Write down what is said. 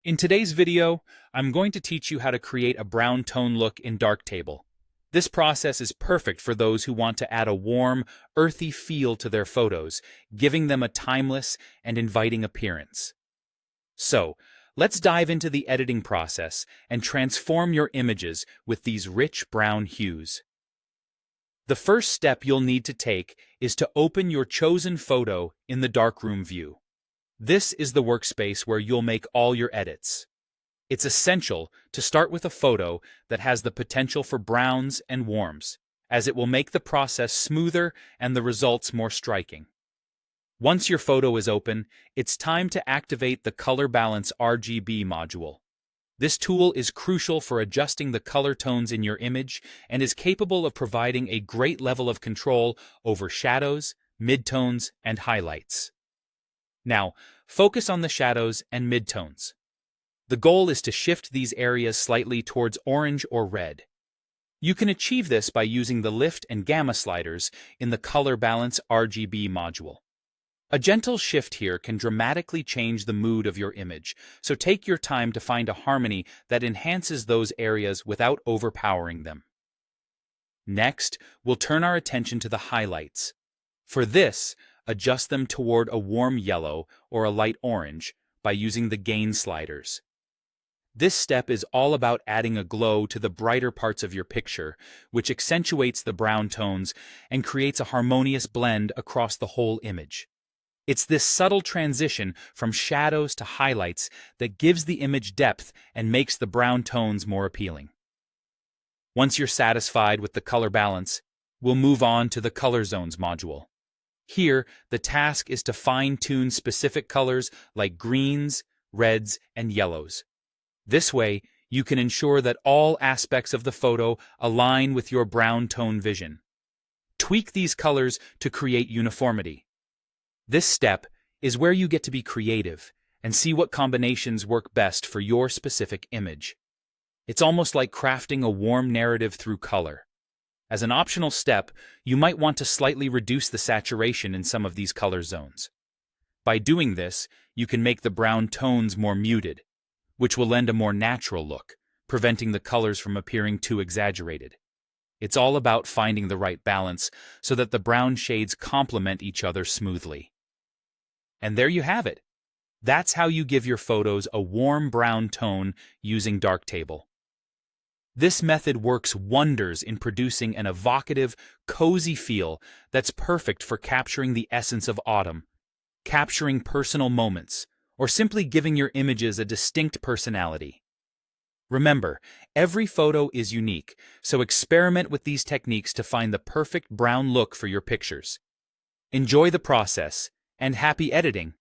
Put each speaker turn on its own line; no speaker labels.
In today's video, I'm going to teach you how to create a brown tone look in Darktable. This process is perfect for those who want to add a warm, earthy feel to their photos, giving them a timeless and inviting appearance. So, let's dive into the editing process and transform your images with these rich brown hues. The first step you'll need to take is to open your chosen photo in the darkroom view. This is the workspace where you'll make all your edits. It's essential to start with a photo that has the potential for browns and warms, as it will make the process smoother and the results more striking. Once your photo is open, it's time to activate the Color Balance RGB module. This tool is crucial for adjusting the color tones in your image and is capable of providing a great level of control over shadows, midtones, and highlights. Now, focus on the shadows and midtones. The goal is to shift these areas slightly towards orange or red. You can achieve this by using the Lift and Gamma sliders in the Color Balance RGB module. A gentle shift here can dramatically change the mood of your image, so take your time to find a harmony that enhances those areas without overpowering them. Next, we'll turn our attention to the highlights. For this, adjust them toward a warm yellow or a light orange by using the gain sliders. This step is all about adding a glow to the brighter parts of your picture, which accentuates the brown tones and creates a harmonious blend across the whole image. It's this subtle transition from shadows to highlights that gives the image depth and makes the brown tones more appealing. Once you're satisfied with the color balance, we'll move on to the Color Zones module. Here, the task is to fine-tune specific colors like greens, reds, and yellows. This way, you can ensure that all aspects of the photo align with your brown tone vision. Tweak these colors to create uniformity. This step is where you get to be creative and see what combinations work best for your specific image. It's almost like crafting a warm narrative through color. As an optional step, you might want to slightly reduce the saturation in some of these color zones. By doing this, you can make the brown tones more muted, which will lend a more natural look, preventing the colors from appearing too exaggerated. It's all about finding the right balance so that the brown shades complement each other smoothly. And there you have it. That's how you give your photos a warm brown tone using Darktable. This method works wonders in producing an evocative, cozy feel that's perfect for capturing the essence of autumn, capturing personal moments, or simply giving your images a distinct personality. Remember, every photo is unique, so experiment with these techniques to find the perfect brown look for your pictures. Enjoy the process, and happy editing!